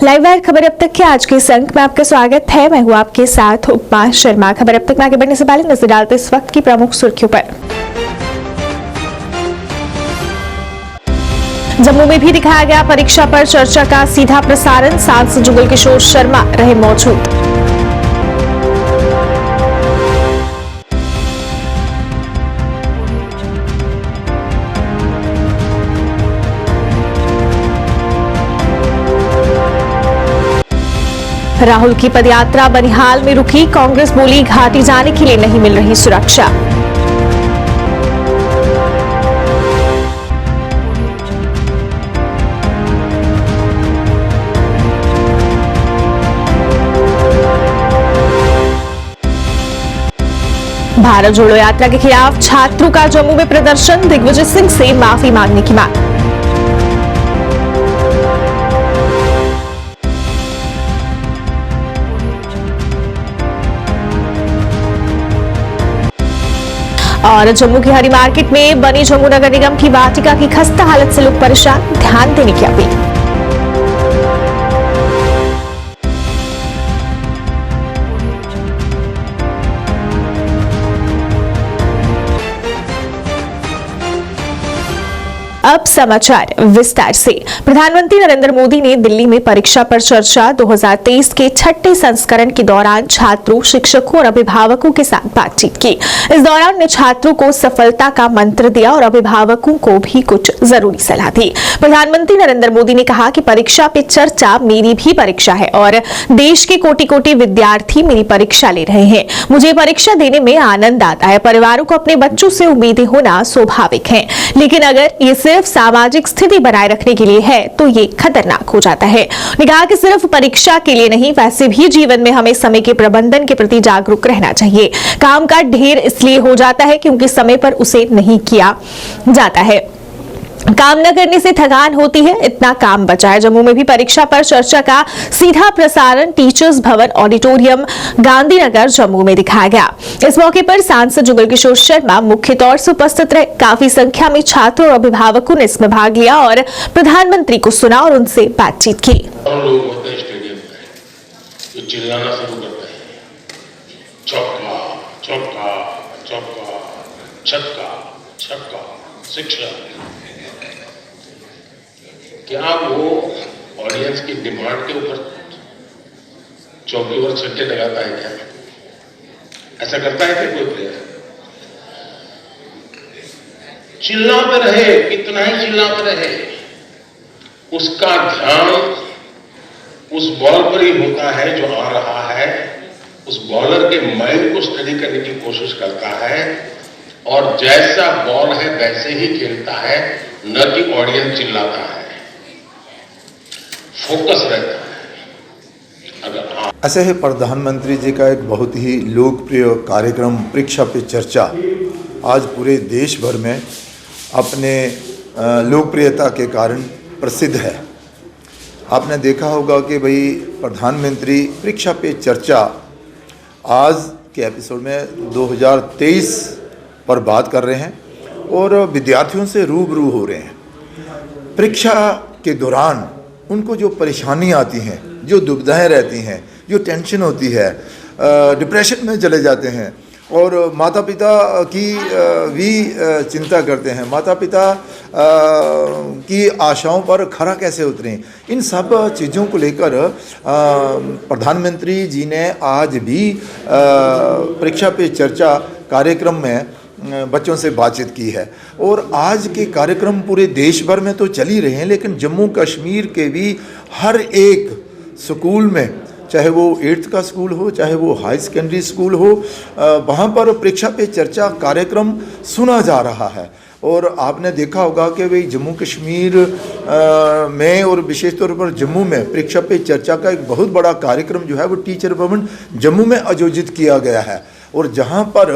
Live wire खबर अब तक के आज के इस अंक में आपका स्वागत है। मैं हूं आपके साथ उपमा शर्मा। खबर अब तक में आगे बढ़ने से पहले नजर डालते इस वक्त की प्रमुख सुर्खियों पर। जम्मू में भी दिखाया गया परीक्षा पर चर्चा का सीधा प्रसारण। सांसद जुगल किशोर शर्मा रहे मौजूद। राहुल की पदयात्रा बनिहाल में रुकी। कांग्रेस बोली घाटी जाने के लिए नहीं मिल रही सुरक्षा। भारत जोड़ो यात्रा के खिलाफ छात्रों का जम्मू में प्रदर्शन। दिग्विजय सिंह से माफी मांगने की मांग। और जम्मू की हरी मार्केट में बनी जम्मू नगर निगम की वाटिका की खस्ता हालत से लोग परेशान। ध्यान देने की अपील। अब समाचार विस्तार से। प्रधानमंत्री नरेंद्र मोदी ने दिल्ली में परीक्षा पर चर्चा 2023 के छठे संस्करण के दौरान छात्रों, शिक्षकों और अभिभावकों के साथ बातचीत की। इस दौरान उन्होंने छात्रों को सफलता का मंत्र दिया और अभिभावकों को भी कुछ जरूरी सलाह दी। प्रधानमंत्री नरेंद्र मोदी ने कहा कि परीक्षा पे चर्चा मेरी भी परीक्षा है और देश के कोटि कोटि विद्यार्थी मेरी परीक्षा ले रहे हैं। मुझे परीक्षा देने में आनंद आता है। परिवारों को अपने बच्चों से उम्मीदें होना स्वाभाविक है, लेकिन अगर ये सिर्फ सामाजिक स्थिति बनाए रखने के लिए है तो ये खतरनाक हो जाता है। उन्होंने कहा कि सिर्फ परीक्षा के लिए नहीं, वैसे भी जीवन में हमें समय के प्रबंधन के प्रति जागरूक रहना चाहिए। काम का ढेर इसलिए हो जाता है क्योंकि समय पर उसे नहीं किया जाता है। काम न करने से थकान होती है, इतना काम बचा है। जम्मू में भी परीक्षा पर चर्चा का सीधा प्रसारण टीचर्स भवन ऑडिटोरियम गांधीनगर जम्मू में दिखाया गया। इस मौके पर सांसद जुगल किशोर शर्मा मुख्य तौर से उपस्थित रहे। काफी संख्या में छात्रों और अभिभावकों ने इसमें भाग लिया और प्रधानमंत्री को सुना और उनसे बातचीत की। चिल्लाना शुरू करते हैं, चौका चौका चौका, छक्का छक्का, शिक्षा। क्या वो ऑडियंस की डिमांड के ऊपर चौकी और छक्के लगाता है क्या? ऐसा करता है क्या कोई प्लेयर? चिल्लाते रहे, कितना ही चिल्लाते रहे, उसका ध्यान उस बॉल पर ही होता है जो आ रहा है। उस बॉलर के माइंड को स्टडी करने की कोशिश करता है और जैसा बॉल है वैसे ही खेलता है, न कि ऑडियंस चिल्लाता है। फोकस रहता है। अगर ऐसे ही प्रधानमंत्री जी का एक बहुत ही लोकप्रिय कार्यक्रम परीक्षा पे चर्चा आज पूरे देश भर में अपने लोकप्रियता के कारण प्रसिद्ध है। आपने देखा होगा कि भाई प्रधानमंत्री परीक्षा पे चर्चा आज के एपिसोड में 2023 पर बात कर रहे हैं और विद्यार्थियों से रूबरू हो रहे हैं। परीक्षा के दौरान उनको जो परेशानियाँ आती हैं, जो दुविधाएं रहती हैं, जो टेंशन होती है, डिप्रेशन में चले जाते हैं और माता पिता की भी चिंता करते हैं, माता पिता की आशाओं पर खरा कैसे उतरें, इन सब चीज़ों को लेकर प्रधानमंत्री जी ने आज भी परीक्षा पे चर्चा कार्यक्रम में बच्चों से बातचीत की है। और आज के कार्यक्रम पूरे देश भर में तो चल ही रहे हैं, लेकिन जम्मू कश्मीर के भी हर एक स्कूल में, चाहे वो 8th का स्कूल हो, चाहे वो हाई सेकेंडरी स्कूल हो, वहाँ पर परीक्षा पे चर्चा कार्यक्रम सुना जा रहा है। और आपने देखा होगा कि भाई जम्मू कश्मीर में और विशेष तौर पर जम्मू में परीक्षा पे चर्चा का एक बहुत बड़ा कार्यक्रम जो है वो टीचर भवन जम्मू में आयोजित किया गया है और जहाँ पर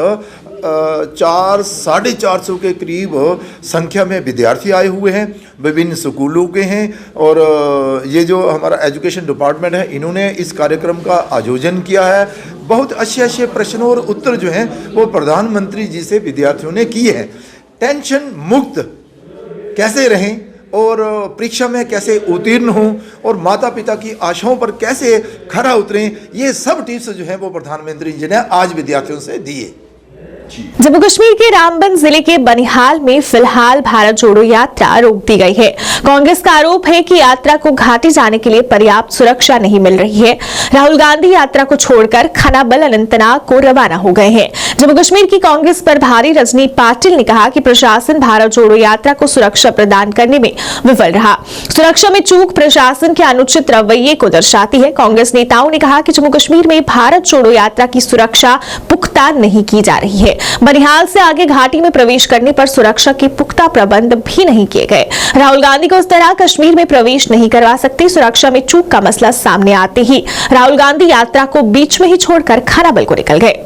400-450 के करीब संख्या में विद्यार्थी आए हुए हैं, विभिन्न स्कूलों के हैं। और ये जो हमारा एजुकेशन डिपार्टमेंट है, इन्होंने इस कार्यक्रम का आयोजन किया है। बहुत अच्छे अच्छे प्रश्न और उत्तर जो हैं वो प्रधानमंत्री जी से विद्यार्थियों ने किए हैं। टेंशन मुक्त कैसे रहें और परीक्षा में कैसे उत्तीर्ण हों और माता पिता की आशाओं पर कैसे खरा उतरें, ये सब टिप्स जो हैं वो प्रधानमंत्री जी ने आज विद्यार्थियों से दिए। जम्मू कश्मीर के रामबन जिले के बनिहाल में फिलहाल भारत जोड़ो यात्रा रोक दी गई है। कांग्रेस का आरोप है कि यात्रा को घाटी जाने के लिए पर्याप्त सुरक्षा नहीं मिल रही है। राहुल गांधी यात्रा को छोड़कर खनाबल अनंतनाग को रवाना हो गए हैं। जम्मू कश्मीर की कांग्रेस प्रभारी रजनी पाटिल ने कहा कि प्रशासन भारत जोड़ो यात्रा को सुरक्षा प्रदान करने में विफल रहा। सुरक्षा में चूक प्रशासन के अनुचित रवैये को दर्शाती है। कांग्रेस नेताओं ने कहा कि जम्मू कश्मीर में भारत जोड़ो यात्रा की सुरक्षा पुख्ता नहीं की जा रही है। बनिहाल से आगे घाटी में प्रवेश करने पर सुरक्षा के पुख्ता प्रबंध भी नहीं किए गए। राहुल गांधी को इस तरह कश्मीर में प्रवेश नहीं करवा सकते। सुरक्षा में चूक का मसला सामने आते ही राहुल गांधी यात्रा को बीच में ही छोड़कर खनाबल को निकल गए।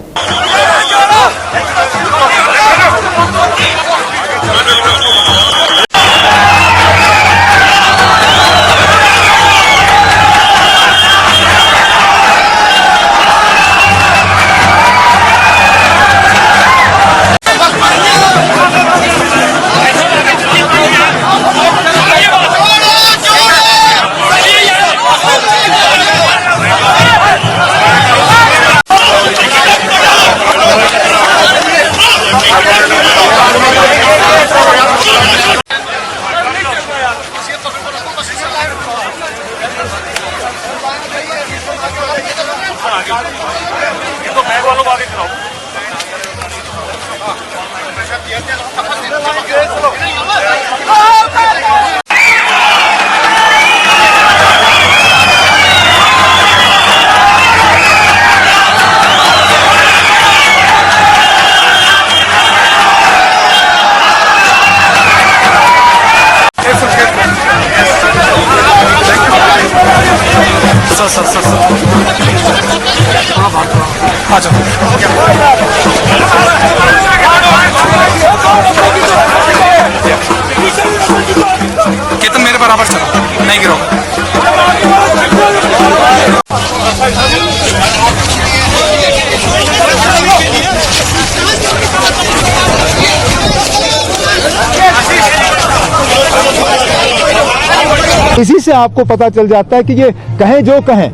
केतन मेरे बराबर चलो, नहीं गिरो। इसी से आपको पता चल जाता है कि ये कहें जो कहें,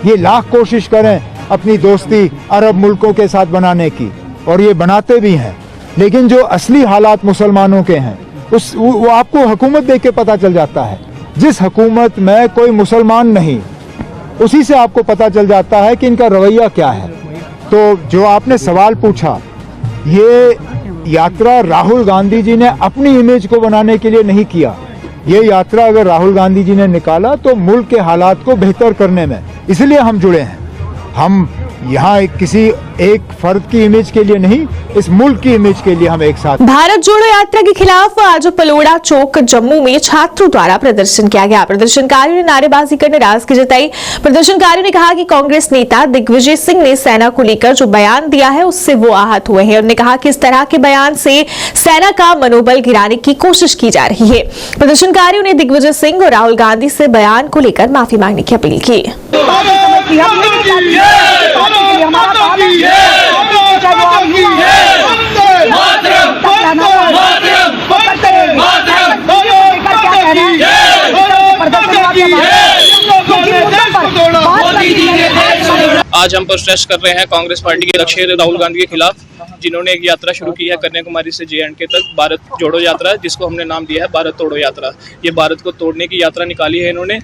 ये लाख कोशिश करें अपनी दोस्ती अरब मुल्कों के साथ बनाने की, और ये बनाते भी हैं, लेकिन जो असली हालात मुसलमानों के हैं वो आपको हुकूमत देख के पता चल जाता है। जिस हुकूमत में कोई मुसलमान नहीं, उसी से आपको पता चल जाता है कि इनका रवैया क्या है। तो जो आपने सवाल पूछा, ये यात्रा राहुल गांधी जी ने अपनी इमेज को बनाने के लिए नहीं किया। ये यात्रा अगर राहुल गांधी जी ने निकाला तो मुल्क के हालात को बेहतर करने में, इसलिए हम जुड़े हैं। हम यहाँ किसी एक फर्द की इमेज के लिए नहीं, इस मुल्क की इमेज के लिए हम एक साथ। भारत जोड़ो यात्रा के खिलाफ आज पलोड़ा चौक जम्मू में छात्रों द्वारा प्रदर्शन किया गया। प्रदर्शनकारियों ने नारेबाजी कर नाराजगी जताई। प्रदर्शनकारियों ने कहा कि कांग्रेस नेता दिग्विजय सिंह ने सेना को लेकर जो बयान दिया है उससे वो आहत हुए हैं। उन्होंने कहा कि इस तरह के बयान से सेना का मनोबल गिराने की कोशिश की जा रही है। प्रदर्शनकारियों ने दिग्विजय सिंह और राहुल गांधी से बयान को लेकर माफी मांगने की अपील की। आज हम प्रोटेस्ट कर रहे हैं कांग्रेस पार्टी के अध्यक्ष राहुल गांधी के खिलाफ, जिन्होंने एक यात्रा शुरू की है कन्याकुमारी से JNK तक, भारत जोड़ो यात्रा, जिसको हमने नाम दिया है भारत तोड़ो यात्रा। ये भारत को तोड़ने की यात्रा निकाली है इन्होंने,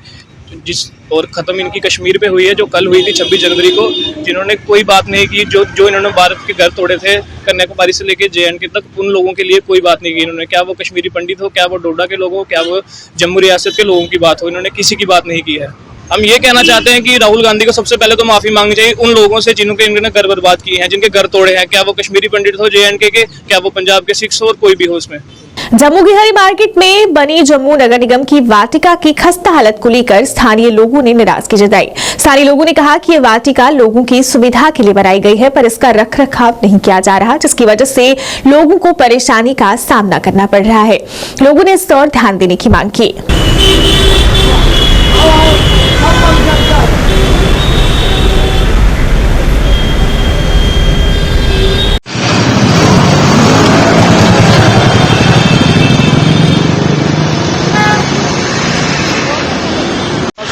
और खत्म इनकी कश्मीर पे हुई है, जो कल हुई थी 26 जनवरी को। जिन्होंने कोई बात नहीं की, जो इन्होंने भारत के घर तोड़े थे कन्याकुमारी से लेके JNK तक, उन लोगों के लिए कोई बात नहीं की इन्होंने। क्या वो कश्मीरी पंडित हो, क्या वो डोडा के लोग हो, क्या वो जम्मू रियासत के लोगों की बात हो, इन्होंने किसी की बात नहीं की है। हम ये कहना चाहते हैं कि राहुल गांधी को सबसे पहले तो माफी मांगनी चाहिए उन लोगों से जिन्होंने इन्होंने घर बर्बाद किए हैं, जिनके घर तोड़े हैं। क्या वो कश्मीरी पंडित हो JNK के, क्या वो पंजाब के सिख्स हो, और कोई भी हो उसमें। जम्मू की हरी मार्केट में बनी जम्मू नगर निगम की वाटिका की खस्ता हालत को लेकर स्थानीय लोगों ने नाराजगी जताई। स्थानीय लोगों ने कहा कि ये वाटिका लोगों की सुविधा के लिए बनाई गई है, पर इसका रखरखाव नहीं किया जा रहा, जिसकी वजह से लोगों को परेशानी का सामना करना पड़ रहा है। लोगों ने इस ओर ध्यान देने की मांग की।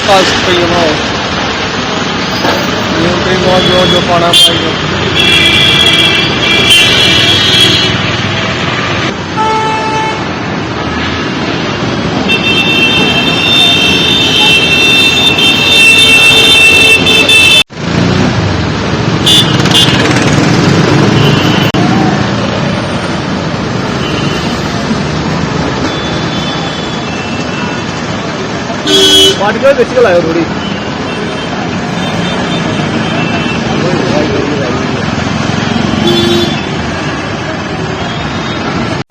काज कई जमा हो कई बहुत जो पाना पाएगा। वाटिका बेच के लाओ थोड़ी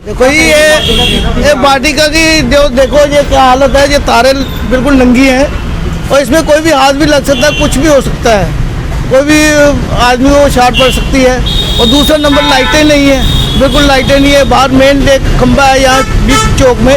देखो जी ये वाटिका की जो देखो ये क्या हालत है। ये तारे बिल्कुल नंगी हैं और इसमें कोई भी हाथ भी लग सकता है, कुछ भी हो सकता है, कोई भी आदमी को शॉर्ट पड़ सकती है। और दूसरा नंबर लाइटें नहीं है, बिल्कुल लाइटें नहीं है। बाहर मेन एक खंबा है यहाँ बीच चौक में,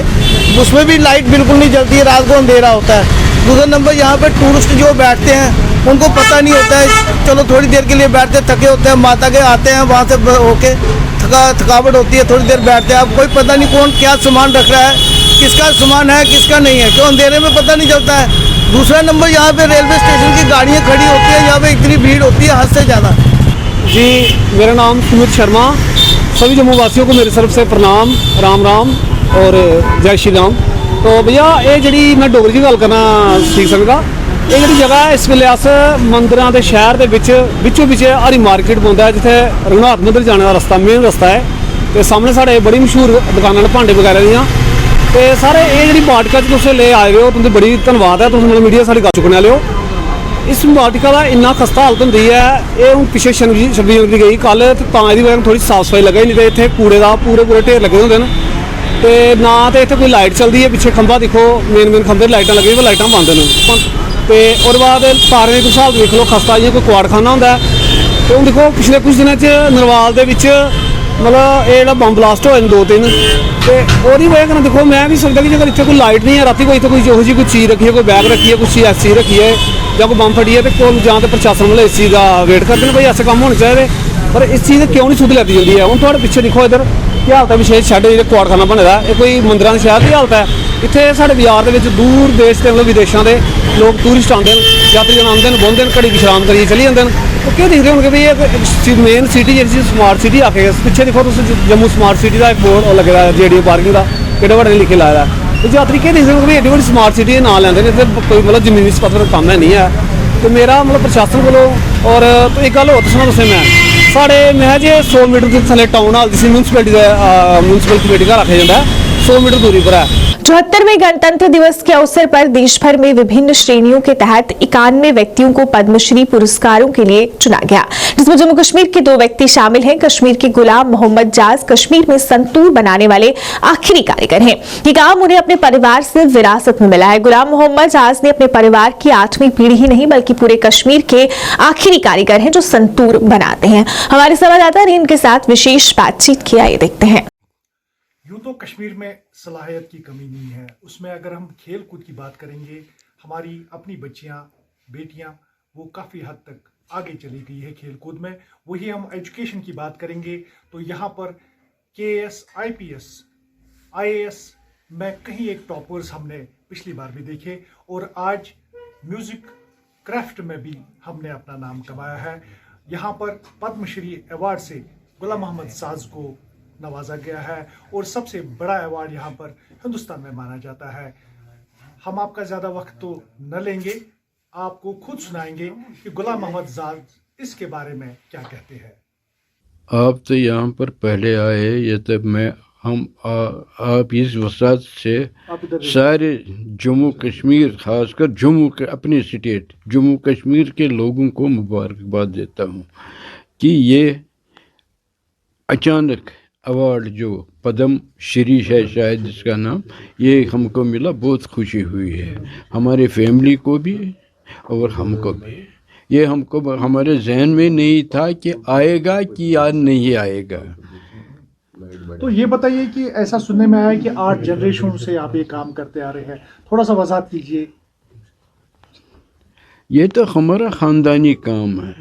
उसमें भी लाइट बिल्कुल नहीं जलती है, रात को अंधेरा होता है। दूसरा नंबर यहाँ पे टूरिस्ट जो बैठते हैं उनको पता नहीं होता है, चलो थोड़ी देर के लिए बैठते थके होते हैं, माता के आते हैं वहाँ से होके थकावट होती है, थोड़ी देर बैठते हैं। अब कोई पता नहीं कौन क्या सामान रख रहा है, किसका सामान है किसका नहीं है, क्यों अंधेरे में पता नहीं चलता है। दूसरा नंबर यहाँ पे रेलवे स्टेशन की गाड़ियाँ खड़ी होती है, यहाँ पे इतनी भीड़ होती है हद से ज़्यादा। जी मेरा नाम सुमित शर्मा, सभी जम्मू वासियों को मेरी तरफ से प्रणाम, राम राम और जय श्री राम। तो भैया ये जी मैं डोगरी की गल करना सीख सकता। ये जी जगह है इस वेले अस मंदिर के शहर के बिचों बिच हरी मार्केट पौंदा है, जिथे रघुनाथ मंदिर जाने का रस्ता मेन रस्ता है। तो सामने साढ़े बड़ी मशहूर दुकाना ने भांडे वगैरह दियाँ। तो सारे ये जी वाटिका तुम ले आए हो, तुंदी बड़ी धन्यवाद है, तुम मीडिया साड़ी गल चुकने वाले हो। इस वाटिका का इन्ना खस्ता हालत होंगी है, ये हूँ पिछले 26 जनवरी गई कल, तो यदी वजह थोड़ी साफ सफाई लगे, नहीं तो इतने कूड़े का पूरे ढेर लगे होंगे हैं। तो ना तो इतने कोई लाइट चलती है, पिछले खंभा देखो मेन खंभे लाइटां लगी, वो लाइटां बंद हैं। तो और बाद तारे की हिसाब देख लो खस्ता, जियां कोई कुआड़खाना होंदा है। तो हूँ देखो पिछले कुछ दिनों नरवाल के मतलब ये जो बम ब्लास्ट होए 2-3, तो वही वजह कन्नै देखो मैं भी सोचता कि अगर इतने कोई लाइट नहीं है, रात कोई इतने कोई जो जी कोई चीज़ रखी है, कोई बैग रखी है, कुछ चीज़ ऐसी रखी है या कोई बम फटी है, तो जां तो प्रशासन वाले इस चीज़ का वेट करते हैं भाई ऐसे काम होने चाहिए। पर इस चीज़ क्यों नहीं सुध लैती जाती है। हूँ थोड़े पिछले देखो इधर क्या हालत है, पिछले शैड जो कुआड़खाना बने का, ये कोई मंदिर के शहर की हालत है। इतने साढ़े बाजार के दूर देश के मतलब विदेशों के लोग टूरिस्ट आते हैं, यात्री आते हैं, बौंदे हैं, घड़ी विश्राम करिए चली जाते हैं। तो क्या दिखते होंगे भाई ये मेन सिटी जी स्मार्ट सिटी आखे पिछले देखो जम्मू स्मार्ट सिटी का एक बोर्ड लगे जेडी पार्किंग का किड़े बड़े लिखे लाया है। तो यात्री क्या दिखते होंगे भाई एड्डी बड़ी स्मार्ट सिटी ना लेंगे, कोई मतलब जमीनी पत्थर का काम है नहीं है। तो मेरा मतलब प्रशासन को और तो एक गल हो दसना तुसें मैं साढ़े मैं जे 100 मीटर के थले टाउन हाल जिस म्यूनसिपैलिटी म्यूनसिपल कमेटी का रखा जाता है, 100 मीटर दूरी पर है। 74वें गणतंत्र दिवस के अवसर पर देश भर में विभिन्न श्रेणियों के तहत 91 व्यक्तियों को पद्मश्री पुरस्कारों के लिए चुना गया, जिसमें जम्मू कश्मीर के 2 व्यक्ति शामिल हैं। कश्मीर के गुलाम मोहम्मद जाज कश्मीर में संतूर बनाने वाले आखिरी कारीगर हैं। ये काम उन्हें अपने परिवार से विरासत में मिला है। गुलाम मोहम्मद जाज ने अपने परिवार की 8वीं पीढ़ी ही नहीं बल्कि पूरे कश्मीर के आखिरी कारीगर हैं जो संतूर बनाते हैं। हमारे संवाददाता ने इनके साथ विशेष बातचीत किया, ये देखते हैं। यूं तो कश्मीर में सलाहियत की कमी नहीं है, उसमें अगर हम खेल कूद की बात करेंगे, हमारी अपनी बच्चियां बेटियां वो काफ़ी हद तक आगे चली गई है खेल कूद में। वही हम एजुकेशन की बात करेंगे तो यहाँ पर KS, IPS, IAS में कहीं एक टॉपर्स हमने पिछली बार भी देखे और आज म्यूज़िक क्राफ्ट में भी हमने अपना नाम कमाया है। यहाँ पर पद्मश्री अवार्ड से गुलाम मोहम्मद जाज को नवाजा गया है और सबसे बड़ा अवार्ड यहाँ पर हिंदुस्तान में माना जाता है। हम आपका ज़्यादा वक्त तो न लेंगे, आपको खुद सुनाएंगे कि गुलाम मोहम्मद जाज इसके बारे में क्या कहते हैं। आप तो यहाँ पर पहले आए, ये तब मैं आप इस वसात से सारे जम्मू कश्मीर खासकर जम्मू के अपने स्टेट जम्मू कश्मीर के लोगों को मुबारकबाद देता हूँ कि ये अचानक अवार्ड जो पद्म श्री है शायद इसका नाम, ये हमको मिला, बहुत खुशी हुई है हमारे फैमिली को भी और हमको भी। ये हमको हमारे जहन में नहीं था कि आएगा कि याद नहीं आएगा। तो ये बताइए कि ऐसा सुनने में आया कि 8 जनरेशन से आप ये काम करते आ रहे हैं, थोड़ा सा वजाहत कीजिए। ये तो हमारा ख़ानदानी काम है।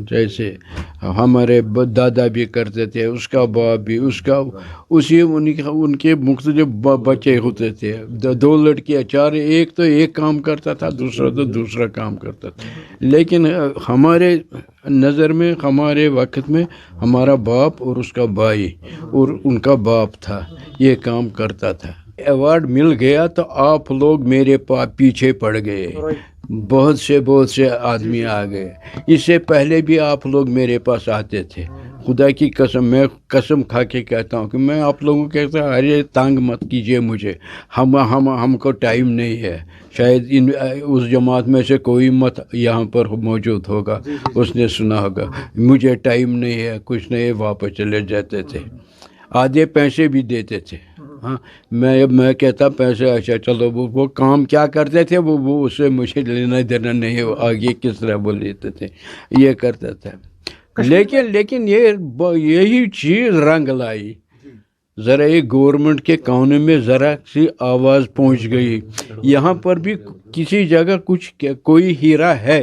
जैसे हमारे दादा भी करते थे, उसका बाप भी, उसका उसी उनके मुख्तलिफ बच्चे होते थे। दो लड़कियाँ, चार, एक तो एक काम करता था, दूसरा तो दूसरा काम करता था। लेकिन हमारे नज़र में, हमारे वक्त में हमारा बाप और उसका भाई और उनका बाप था, ये काम करता था। अवार्ड मिल गया तो आप लोग मेरे पीछे पड़ गए, बहुत से आदमी आ गए। इससे पहले भी आप लोग मेरे पास आते थे। खुदा की कसम, मैं कसम खा के कहता हूँ कि मैं आप लोगों को कहता हूँ, अरे तंग मत कीजिए मुझे, हमको टाइम नहीं है। शायद उस जमात में से कोई मत यहाँ पर मौजूद होगा, उसने सुना होगा, मुझे टाइम नहीं है, कुछ नहीं, वापस चले जाते थे। आधे पैसे भी देते थे। हाँ, मैं कहता पैसे, अच्छा चलो, वो काम क्या करते थे वो उससे मुझे लेना देना नहीं है, आगे किस तरह वो लेते थे, ये करता था। लेकिन यही चीज़ रंग लाई, ज़रा एक गवर्नमेंट के कानून में ज़रा सी आवाज़ पहुंच गई। यहाँ पर भी किसी जगह कोई हीरा है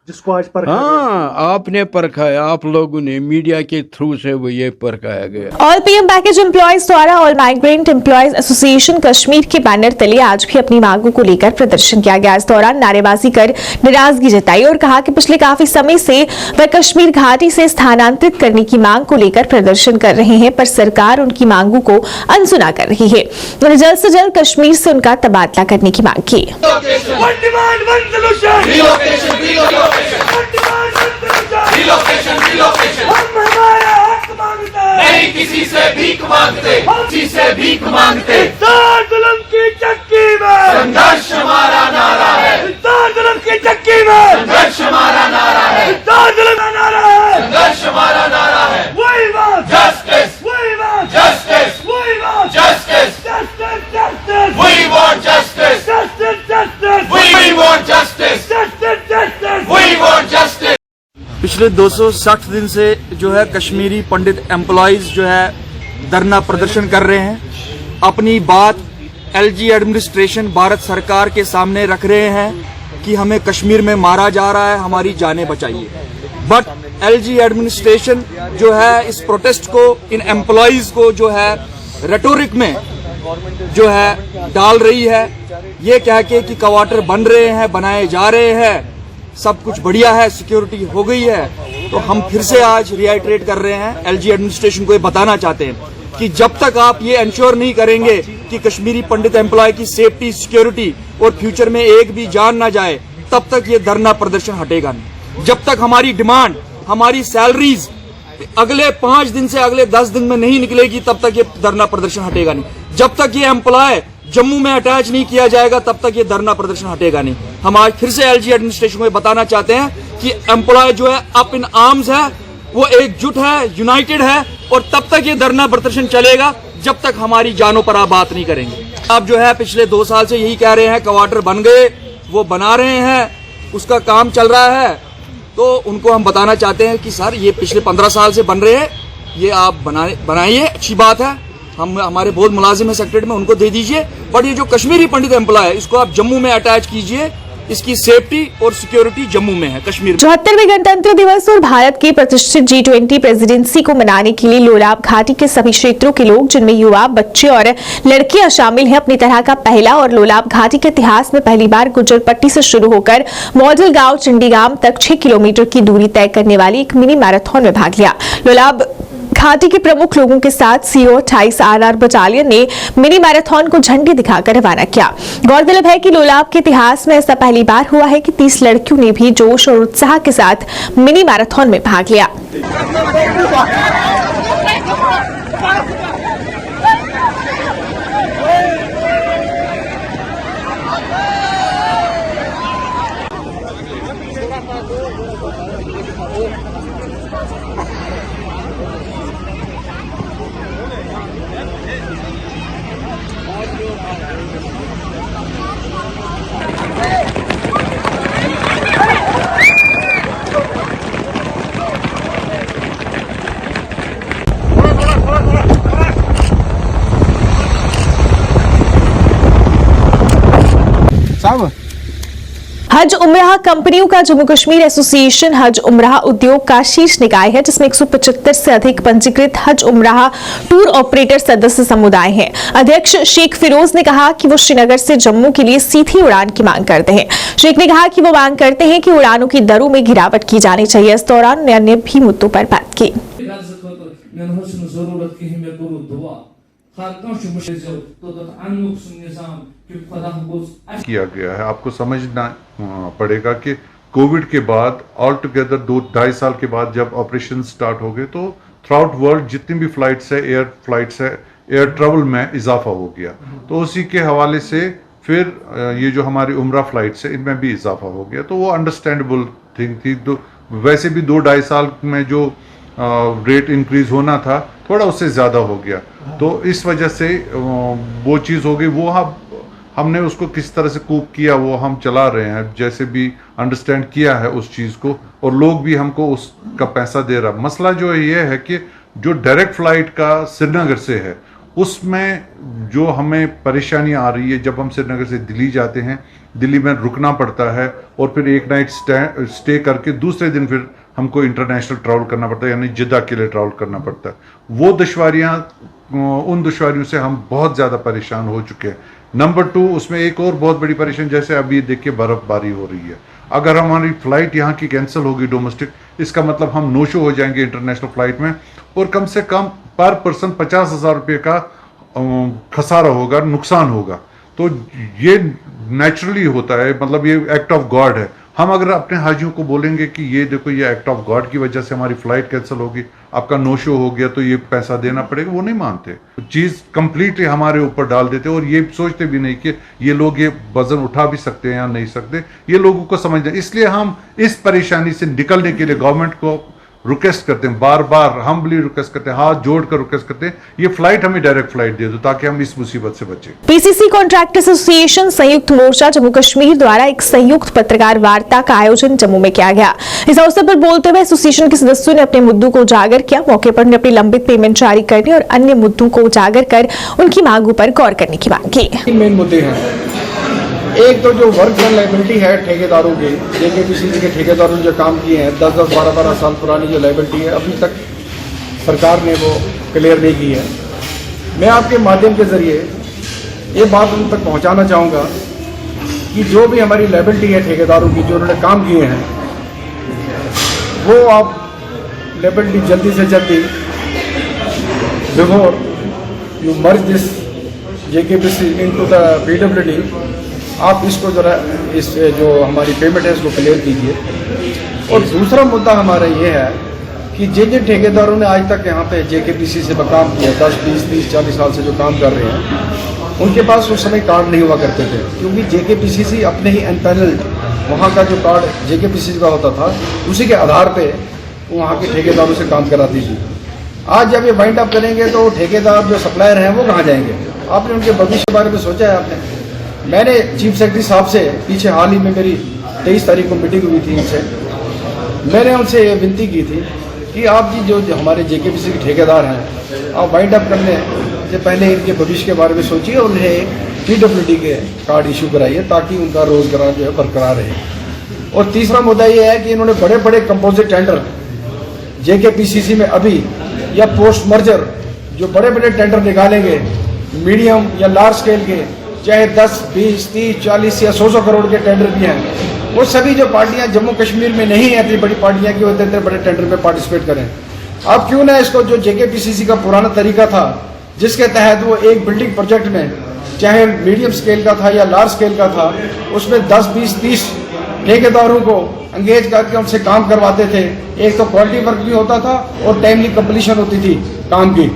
जिसको आज परखा हाँ, आपने परखाया, आप लोगों ने मीडिया के थ्रू से वो ये परखाया गया। ऑल पीएम पैकेज एम्प्लॉयज द्वारा all migrant employees association Kashmir के बैनर तले आज भी अपनी मांगों को लेकर प्रदर्शन किया गया। इस दौरान नारेबाजी कर नाराजगी जताई और कहा कि पिछले काफी समय से वह कश्मीर घाटी से स्थानांतरित करने की मांग को लेकर प्रदर्शन कर रहे हैं, पर सरकार उनकी मांगों को अनसुना कर रही है। उन्होंने जल्द से जल्द कश्मीर से उनका तबादला करने की मांग की। नहीं किसी से भीख मांगते, किसी से भीख मांगते। जुल्म की चक्की में संघर्ष हमारा नारा है, जुल्म की चक्की में संघर्ष हमारा नारा है, जुल्म का नारा है, संघर्ष हमारा नारा है। वही बात, जस्टिस, वही बात, जस्टिस, वही बात, justice, justice, justice, we want justice, justice, justice, we want justice, justice, justice. we want justice। पिछले 260 दिन से जो है कश्मीरी पंडित एम्प्लॉयज जो है धरना प्रदर्शन कर रहे हैं, अपनी बात एलजी एडमिनिस्ट्रेशन भारत सरकार के सामने रख रहे हैं कि हमें कश्मीर में मारा जा रहा है, हमारी जानें बचाइए। बट एलजी एडमिनिस्ट्रेशन जो है इस प्रोटेस्ट को, इन एम्प्लॉयज को जो है रेटोरिक में जो है डाल रही है, ये कह के कि क्वार्टर बन रहे हैं, बनाए जा रहे हैं, सब कुछ बढ़िया है, सिक्योरिटी हो गई है। तो हम फिर से आज रिआइटरेट कर रहे हैं, एलजी एडमिनिस्ट्रेशन को ये बताना चाहते हैं कि जब तक आप ये इंश्योर नहीं करेंगे कि कश्मीरी पंडित एम्प्लॉय की सेफ्टी, सिक्योरिटी और फ्यूचर में एक भी जान ना जाए, तब तक ये धरना प्रदर्शन हटेगा नहीं। जब तक हमारी डिमांड, हमारी सैलरीज अगले 5 दिन से अगले 10 दिन में नहीं निकलेगी, तब तक ये धरना प्रदर्शन हटेगा नहीं। जब तक ये एम्प्लॉय जम्मू में अटैच नहीं किया जाएगा, तब तक ये धरना प्रदर्शन हटेगा नहीं। हम आज फिर से एलजी एडमिनिस्ट्रेशन को बताना चाहते हैं कि एम्प्लॉय जो है अप इन आर्म्स है, वो एकजुट है, यूनाइटेड है, और तब तक ये धरना प्रदर्शन चलेगा जब तक हमारी जानों पर आप बात नहीं करेंगे। आप जो है पिछले 2 साल से यही कह रहे हैं क्वार्टर बन गए, वो बना रहे हैं, उसका काम चल रहा है। तो उनको हम बताना चाहते हैं कि सर ये पिछले 15 साल से बन रहे हैं, ये आप बनाइए, अच्छी बात है। हम हमारे बहुत मुलाजिम है सेक्रेटरी में, उनको दे दीजिए। बट ये जो कश्मीरी पंडित एम्प्लॉय है, इसको आप जम्मू में अटैच कीजिए, इसकी सेफ्टी और सिक्योरिटी जम्मू में है, कश्मीर में। 74वें गणतंत्र दिवस और भारत की प्रतिष्ठित G20 प्रेसिडेंसी को मनाने के लिए लोलाब घाटी के सभी क्षेत्रों के लोग, जिनमें युवा, बच्चे और लड़कियां शामिल हैं, अपनी तरह का पहला और लोलाब घाटी के इतिहास में पहली बार गुज्जर पट्टी से शुरू होकर मॉडल गांव चंडीगाम तक 6 किलोमीटर की दूरी तय करने वाली एक मिनी मैराथन में भाग लिया। लोलाब घाटी के प्रमुख लोगों के साथ CO 28 RR बटालियन ने मिनी मैराथन को झंडी दिखाकर रवाना किया। गौरतलब है कि लोलाब के इतिहास में ऐसा पहली बार हुआ है कि 30 लड़कियों ने भी जोश और उत्साह के साथ मिनी मैराथन में भाग लिया। हज उमराह कंपनियों का जम्मू कश्मीर एसोसिएशन हज उमराह उद्योग का शीर्ष निकाय है, जिसमें 175 से अधिक पंजीकृत हज उमराह टूर ऑपरेटर सदस्य समुदाय हैं। अध्यक्ष शेख फिरोज ने कहा कि वो श्रीनगर से जम्मू के लिए सीधी उड़ान की मांग करते हैं। शेख ने कहा कि वो मांग करते हैं कि उड़ानों की दरों में गिरावट की जानी चाहिए। इस दौरान उन्होंने अन्य भी मुद्दों पर बात की। किया गया है। आपको समझना पड़ेगा कि कोविड के बाद ऑल टुगेदर 2-2.5 साल के बाद जब ऑपरेशन स्टार्ट हो गए तो थ्रू आउट वर्ल्ड जितनी भी फ्लाइट्स है, एयर फ्लाइट्स है, एयर ट्रेवल में इजाफा हो गया। तो उसी के हवाले से फिर ये जो हमारी उम्रा फ्लाइट्स है इनमें भी इजाफा हो गया। तो वो अंडरस्टैंडेबल थिंग थी। तो वैसे भी 2-2.5 साल में जो रेट इंक्रीज होना था थोड़ा उससे ज़्यादा हो गया। तो इस वजह से वो चीज़ हो गई। वो हमने उसको किस तरह से कूप किया वो हम चला रहे हैं, जैसे भी अंडरस्टैंड किया है उस चीज़ को, और लोग भी हमको उसका पैसा दे रहा। मसला जो ये है कि जो डायरेक्ट फ्लाइट का श्रीनगर से है उसमें जो हमें परेशानी आ रही है, जब हम श्रीनगर से दिल्ली जाते हैं, दिल्ली में रुकना पड़ता है और फिर एक नाइट स्टे करके दूसरे दिन फिर हमको इंटरनेशनल ट्रैवल करना पड़ता है, यानी जिद्दा के लिए ट्रैवल करना पड़ता है। वो उन दुश्वारियों से हम बहुत ज़्यादा परेशान हो चुके हैं। नंबर 2, उसमें एक और बहुत बड़ी परेशानी, जैसे अभी देखिए बर्फ़बारी हो रही है। अगर हमारी फ़्लाइट यहाँ की कैंसिल होगी डोमेस्टिक, इसका मतलब हम नोशो हो जाएंगे इंटरनेशनल फ़्लाइट में, और कम से कम पर पर्सन 50,000 रुपये का खसारा होगा, नुकसान होगा। तो ये नेचुरली होता है, मतलब ये एक्ट ऑफ गॉड है। हम अगर अपने हाजियों को बोलेंगे कि ये देखो ये एक्ट ऑफ गॉड की वजह से हमारी फ़्लाइट कैंसिल होगी, आपका नो शो हो गया तो ये पैसा देना पड़ेगा, वो नहीं मानते। चीज़ कंप्लीटली हमारे ऊपर डाल देते और ये सोचते भी नहीं कि ये लोग ये वजन उठा भी सकते हैं या नहीं सकते। ये लोगों को समझना, इसलिए हम इस परेशानी से निकलने के लिए गवर्नमेंट को रिक्वेस्ट करते हैं, बार बार हम्बली रिक्वेस्ट करते हैं, हाथ जोड़कर रिक्वेस्ट करते हैं, ये फ्लाइट हमें डायरेक्ट फ्लाइट दे दो ताकि हम इस मुसीबत से बचें। पीसीसी कॉन्ट्रैक्ट एसोसिएशन संयुक्त मोर्चा जम्मू कश्मीर द्वारा एक संयुक्त पत्रकार वार्ता का आयोजन जम्मू में किया गया। इस अवसर पर बोलते हुए एसोसिएशन के सदस्यों ने अपने मुद्दों को उजागर किया। मौके पर उन्होंने अपनी लंबित पेमेंट जारी करने और अन्य मुद्दों को उजागर कर उनकी मांगों पर गौर करने की मांग की। मेन मुद्दे हैं, एक तो जो वर्क लाइबिलिटी है ठेकेदारों की, जेकेपीसीसी के ठेकेदारों ने जो काम किए हैं 10-10, 12-12 साल पुरानी जो लाइबिलिटी है अभी तक सरकार ने वो क्लियर नहीं की है। मैं आपके माध्यम के ज़रिए ये बात उन तक पहुंचाना चाहूँगा कि जो भी हमारी लाइबिलिटी है ठेकेदारों की, जो उन्होंने काम किए हैं, वो आप लाइबिलिटी जल्दी से जल्दी before you merge this JKPC into the PWD, आप इसको ज़रा इस जो हमारी पेमेंट है इसको क्लियर कीजिए। और दूसरा मुद्दा हमारा ये है कि जिन ठेकेदारों ने आज तक यहाँ पे जेकेपीसी से काम किया, 10, 20, 30, 40 साल से जो काम कर रहे हैं, उनके पास उस समय कार्ड नहीं हुआ करते थे, क्योंकि जेकेपीसीसी अपने ही अनपैनल्ड वहाँ का जो कार्ड जेकेपीसीसी का होता था उसी के आधार पर वहाँ के ठेकेदारों से काम कराती थी। आज जब ये वाइंड अप करेंगे तो ठेकेदार जो सप्लायर हैं वो कहाँ जाएंगे? आपने उनके भविष्य के बारे में सोचा है? आपने मैंने चीफ सेक्रेटरी साहब से पीछे हाल ही में मेरी 23 तारीख को मीटिंग हुई थी उनसे, मैंने उनसे ये विनती की थी कि आप जी जो हमारे जेकेपीसी के ठेकेदार हैं, आप वाइंड अप करने से पहले इनके भविष्य के बारे में सोचिए और उन्हें पीडब्ल्यूडी के कार्ड इशू कराइए ताकि उनका रोजगार जो है बरकरार रहे। और तीसरा मुद्दा ये है कि इन्होंने बड़े बड़े कंपोजिट टेंडर जेकेपीसीसी में अभी या पोस्ट मर्जर जो बड़े बड़े टेंडर निकालेंगे, मीडियम या लार्ज स्केल के, चाहे 10, 20, 30, 40 या 100 करोड़ के टेंडर भी हैं, वो सभी जो पार्टियां जम्मू कश्मीर में नहीं है, इतनी बड़ी पार्टियां क्यों इतने बड़े टेंडर में पार्टिसिपेट करें? आप क्यों ना इसको जो जेकेपीसीसी का पुराना तरीका था जिसके तहत वो एक बिल्डिंग प्रोजेक्ट में चाहे मीडियम स्केल का था या लार्ज स्केल का था, उसमें 10, 20, 30 ठेकेदारों को एंगेज करके उनसे काम करवाते थे। एक तो क्वालिटी वर्क भी होता था और टाइमली कंप्लीशन होती थी काम की।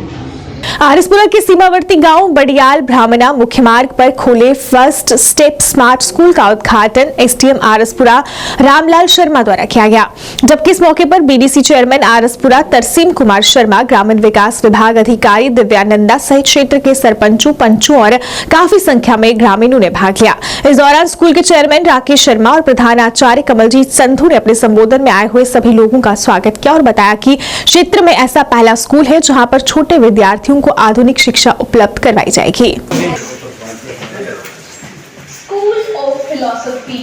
आरएसपुरा के सीमावर्ती गांव बडियाल ब्राह्मणा मुख्य मार्ग पर खोले फर्स्ट स्टेप स्मार्ट स्कूल का उद्घाटन एसडीएम आरएसपुरा रामलाल शर्मा द्वारा किया गया, जबकि इस मौके पर बीडीसी चेयरमैन आरएसपुरा तरसीम कुमार शर्मा, ग्रामीण विकास विभाग अधिकारी दिव्यानंदा सहित क्षेत्र के सरपंचों, पंचों और काफी संख्या में ग्रामीणों ने भाग लिया। इस दौरान स्कूल के चेयरमैन राकेश शर्मा और प्रधान आचार्य कमलजीत संधू ने अपने संबोधन में आए हुए सभी लोगों का स्वागत किया और बताया कि क्षेत्र में ऐसा पहला स्कूल है जहां पर छोटे विद्यार्थियों को आधुनिक शिक्षा उपलब्ध करवाई जाएगी। School of Philosophy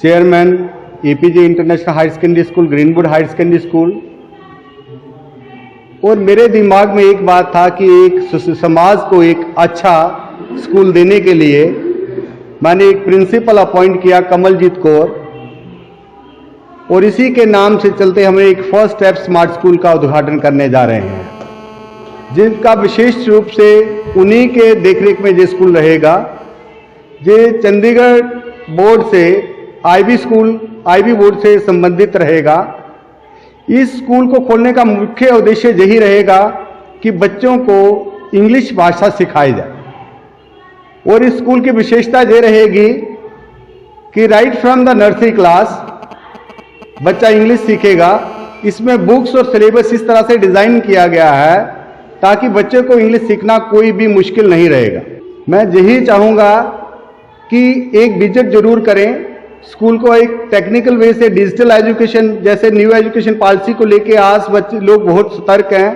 chairman APJ international higher secondary school, Greenwood higher secondary school. और मेरे दिमाग में एक बात था कि एक समाज को एक अच्छा स्कूल देने के लिए मैंने एक प्रिंसिपल अपॉइंट किया, कमलजीत कौर, और इसी के नाम से चलते हमें एक फर्स्ट स्टेप स्मार्ट स्कूल का उद्घाटन करने जा रहे हैं, जिनका विशेष रूप से उन्हीं के देखरेख में ये स्कूल रहेगा। ये चंडीगढ़ बोर्ड से आईबी बोर्ड से संबंधित रहेगा। इस स्कूल को खोलने का मुख्य उद्देश्य यही रहेगा कि बच्चों को इंग्लिश भाषा सिखाई जाए। और इस स्कूल की विशेषता ये रहेगी कि right from the nursery class बच्चा इंग्लिश सीखेगा। इसमें बुक्स और सिलेबस इस तरह से डिज़ाइन किया गया है ताकि बच्चे को इंग्लिश सीखना कोई भी मुश्किल नहीं रहेगा। मैं यही चाहूँगा कि एक विजिट जरूर करें स्कूल को। एक टेक्निकल वे से डिजिटल एजुकेशन जैसे न्यू एजुकेशन पॉलिसी को लेके आज बच्चे लोग बहुत सतर्क हैं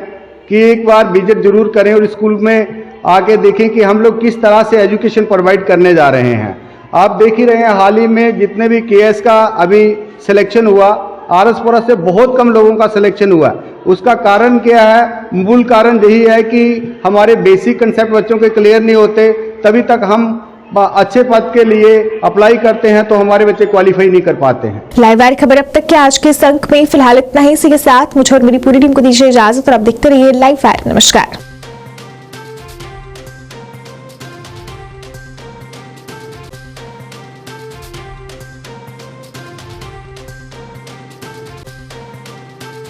कि एक बार विजिट जरूर करें और स्कूल में आके देखें कि हम लोग किस तरह से एजुकेशन प्रोवाइड करने जा रहे हैं। आप देख ही रहे हैं हाल ही में जितने भी केएस का अभी सिलेक्शन हुआ, आरएस से बहुत कम लोगों का सिलेक्शन हुआ। उसका कारण क्या है? मूल कारण यही है कि हमारे बेसिक कंसेप्ट बच्चों के क्लियर नहीं होते, तभी तक हम अच्छे पद के लिए अप्लाई करते हैं तो हमारे बच्चे क्वालिफाई नहीं कर पाते हैं। लाइव वायर खबर अब तक के आज के इस अंक में फिलहाल इतना ही। इसी के साथ मुझे और मेरी पूरी टीम को दीजिए इजाजत और अब देखते रहिए लाइव वायर। नमस्कार।